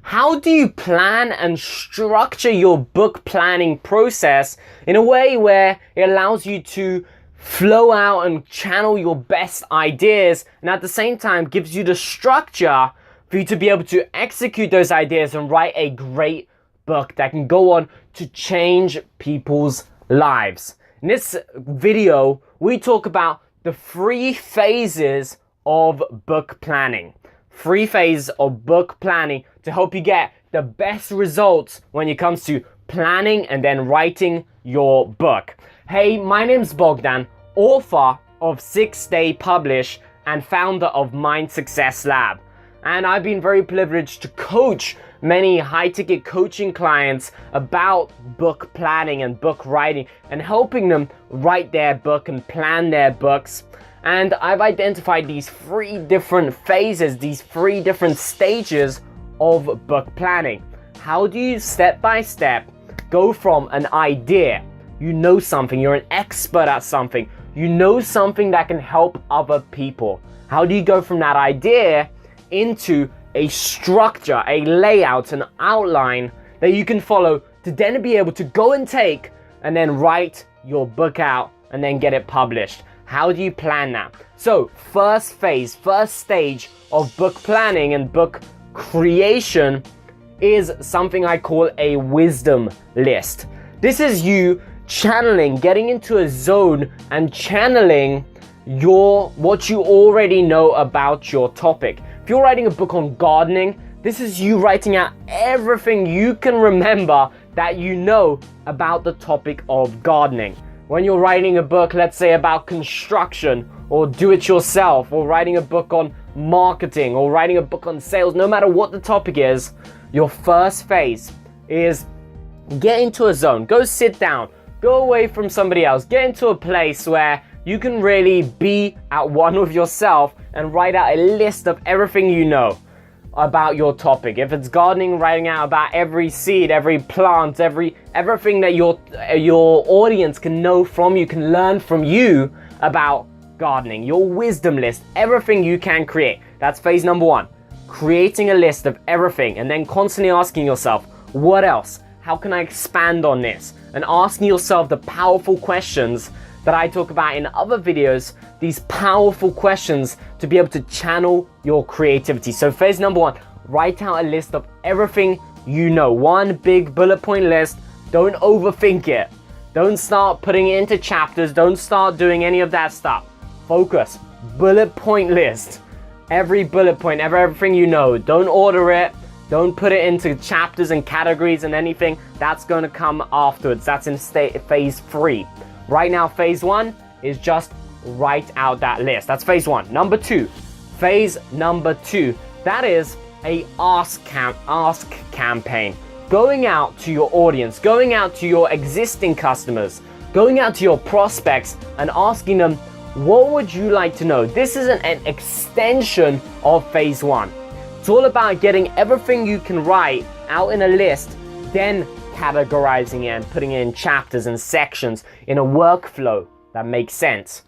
How do you plan and structure your book planning process in a way where it allows you to flow out and channel your best ideas, and at the same time gives you the structure for you to be able to execute those ideas and write a great book that can go on to change people's lives? In this video, we talk about the 3 phases of book planning. 3 phases of book planning to help you get the best results when it comes to planning and then writing your book. Hey, my name's Bogdan, author of 6 Day Publish and founder of Mind Success Lab. And I've been very privileged to coach many high-ticket coaching clients about book planning and book writing and helping them write their book and plan their books. And I've identified these 3 different phases, these 3 different stages of book planning. How do you step by step go from an idea, you know something, you're an expert at something, you know something that can help other people. How do you go from that idea into a structure, a layout, an outline that you can follow to then be able to go and take and then write your book out and then get it published? How do you plan that? So first phase, first stage of book planning and book creation is something I call a wisdom list. This is you channeling, getting into a zone and channeling what you already know about your topic. If you're writing a book on gardening, this is you writing out everything you can remember that you know about the topic of gardening. When you're writing a book, let's say about construction or do-it-yourself, or writing a book on marketing or writing a book on sales, no matter what the topic is, your first phase is get into a zone, go sit down, go away from somebody else, get into a place where you can really be at one with yourself and write out a list of everything you know about your topic. If it's gardening, writing out about every seed, every plant, everything that your audience can know from you, can learn from you about gardening, your wisdom list, everything you can create. That's phase number 1. Creating a list of everything and then constantly asking yourself, what else? How can I expand on this? And asking yourself the powerful questions that I talk about in other videos, these powerful questions to be able to channel your creativity. So phase number 1, write out a list of everything you know. One big bullet point list. Don't overthink it. Don't start putting it into chapters. Don't start doing any of that stuff. Focus. Bullet point list. Every bullet point, everything you know. Don't order it. Don't put it into chapters and categories and anything. That's going to come afterwards. That's in phase 3. Right now, phase 1 is just write out that list. That's phase 1. Phase number 2, that is a ask campaign. Going out to your audience, going out to your existing customers, going out to your prospects and asking them, what would you like to know? This is an extension of phase 1. It's all about getting everything you can write out in a list, then categorizing it and putting it in chapters and sections in a workflow that makes sense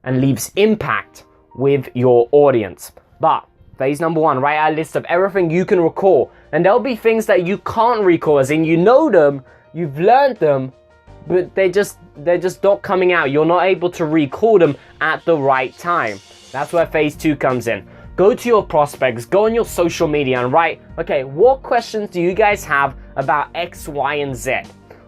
and leaves impact with your audience. But phase number 1, write out a list of everything you can recall. And there'll be things that you can't recall, as in you know them, you've learned them, but they're just not coming out. You're not able to recall them at the right time. That's where phase 2 comes in. Go to your prospects, go on your social media and write, okay, what questions do you guys have about X, Y, and Z?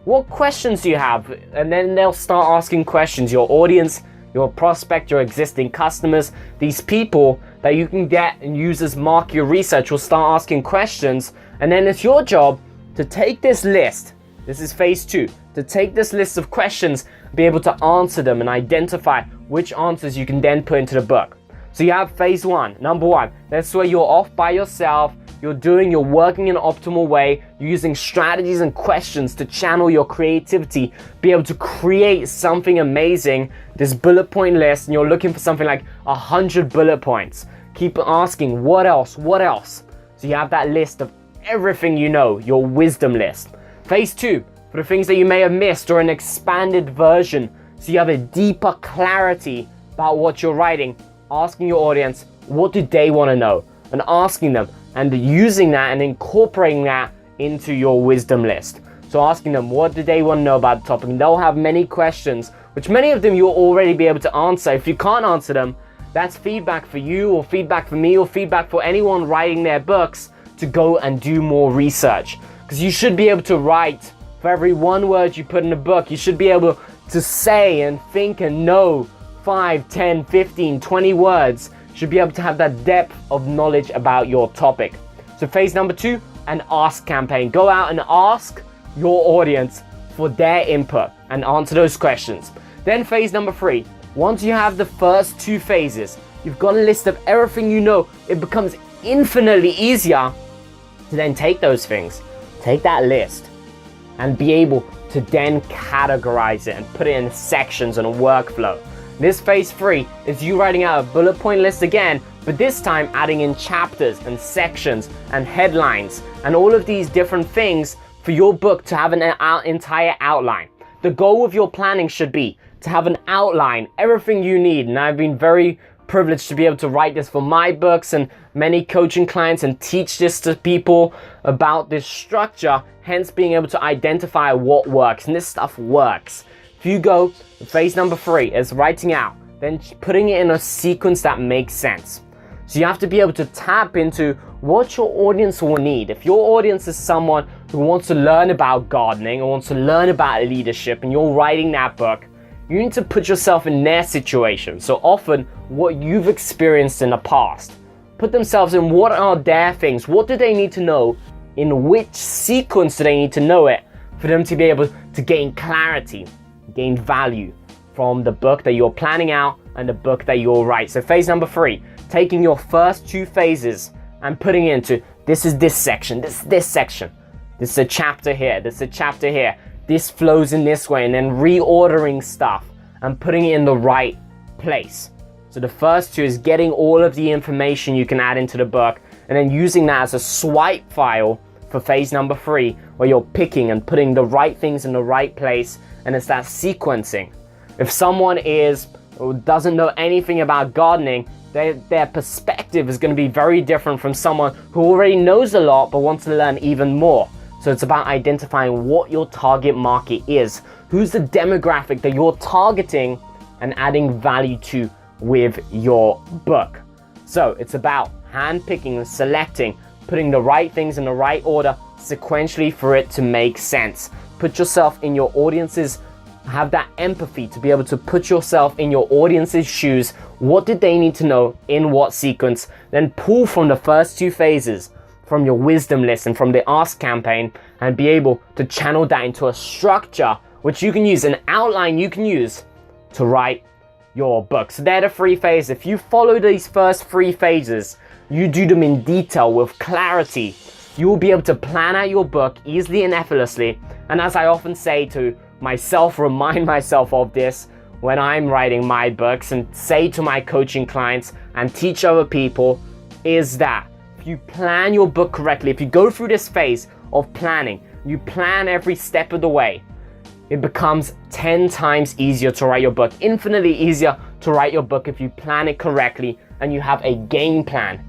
What questions do you have? And then they'll start asking questions. Your audience, your prospect, your existing customers, these people that you can get and use as market research will start asking questions. And then it's your job to take this list. This is phase 2. To take this list of questions, be able to answer them and identify which answers you can then put into the book. So you have phase 1, number 1. That's where you're off by yourself. You're working in an optimal way. You're using strategies and questions to channel your creativity, be able to create something amazing. This bullet point list, and you're looking for something like 100 bullet points. Keep asking, what else? What else? So you have that list of everything you know, your wisdom list. Phase 2, for the things that you may have missed or an expanded version, so you have a deeper clarity about what you're writing. Asking your audience, what do they want to know? And asking them, and using that and incorporating that into your wisdom list. So asking them what do they want to know about the topic. And they'll have many questions, which many of them you'll already be able to answer. If you can't answer them, that's feedback for you, or feedback for me, or feedback for anyone writing their books to go and do more research. Because you should be able to write, for every one word you put in a book, you should be able to say and think and know 5, 10, 15, 20 words. You should be able to have that depth of knowledge about your topic. So phase number 2, an ask campaign. Go out and ask your audience for their input and answer those questions. Then phase number 3, once you have the first 2 phases, you've got a list of everything you know, it becomes infinitely easier to then take those things, take that list, and be able to then categorize it and put it in sections and a workflow. This phase 3 is you writing out a bullet point list again, but this time adding in chapters and sections and headlines and all of these different things for your book to have an entire outline. The goal of your planning should be to have an outline, everything you need. And I've been very privileged to be able to write this for my books and many coaching clients and teach this to people about this structure, hence being able to identify what works. And this stuff works. If you go, phase number 3 is writing out, then putting it in a sequence that makes sense. So you have to be able to tap into what your audience will need. If your audience is someone who wants to learn about gardening or wants to learn about leadership and you're writing that book, you need to put yourself in their situation. So often what you've experienced in the past. Put themselves in what are their things, what do they need to know, in which sequence do they need to know it for them to be able to gain clarity, gain value from the book that you're planning out and the book that you'll write. So phase number 3, taking your first 2 phases and putting it into, this is this section, this section. This is a chapter here, this is a chapter here. This flows in this way, and then reordering stuff and putting it in the right place. So the first 2 is getting all of the information you can add into the book and then using that as a swipe file for phase number 3, where you're picking and putting the right things in the right place, and it's that sequencing. If someone doesn't know anything about gardening, their perspective is going to be very different from someone who already knows a lot but wants to learn even more. So it's about identifying what your target market is, who's the demographic that you're targeting and adding value to with your book. So it's about handpicking and selecting, putting the right things in the right order sequentially for it to make sense. Put yourself in your audience's, have that empathy to be able to put yourself in your audience's shoes. What did they need to know in what sequence? Then pull from the first 2 phases from your wisdom list and from the ask campaign and be able to channel that into a structure which you can use, an outline you can use to write your book. So they're the 3 phases. If you follow these first 3 phases, you do them in detail with clarity, you will be able to plan out your book easily and effortlessly. And as I often say to myself, remind myself of this when I'm writing my books and say to my coaching clients and teach other people, is that if you plan your book correctly, if you go through this phase of planning, you plan every step of the way, it becomes 10 times easier to write your book, infinitely easier to write your book if you plan it correctly and you have a game plan,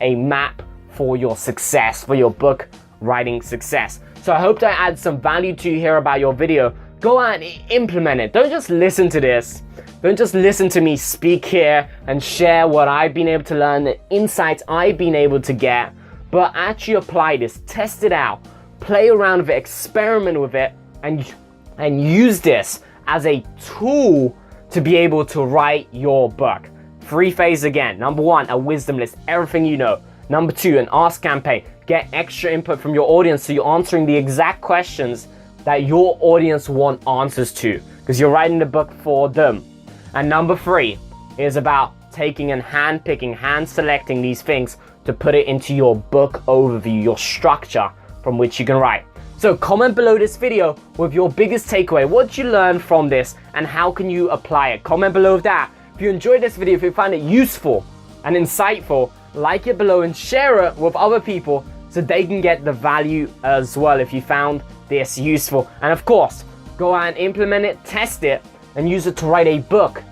a map for your success, for your book writing success. So I hope to add some value to you here about your video. Go out and implement it. Don't just listen to this. Don't just listen to me speak here and share what I've been able to learn, the insights I've been able to get, but actually apply this, test it out, play around with it, experiment with it, and use this as a tool to be able to write your book. 3 phases again. Number 1, a wisdom list, everything you know. Number 2, an ask campaign. Get extra input from your audience so you're answering the exact questions that your audience want answers to, because you're writing the book for them. And number 3 is about taking and hand-picking, hand-selecting these things to put it into your book overview, your structure from which you can write. So comment below this video with your biggest takeaway. What did you learn from this and how can you apply it? Comment below that. If you enjoyed this video, if you found it useful and insightful, like it below and share it with other people so they can get the value as well if you found this useful. And of course, go out and implement it, test it, and use it to write a book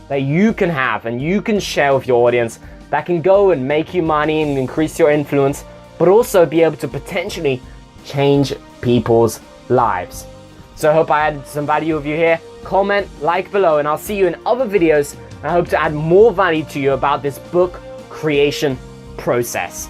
that you can have and you can share with your audience that can go and make you money and increase your influence, but also be able to potentially change people's lives. So I hope I added some value of you here. Comment, like below, and I'll see you in other videos. I hope to add more value to you about this book creation process.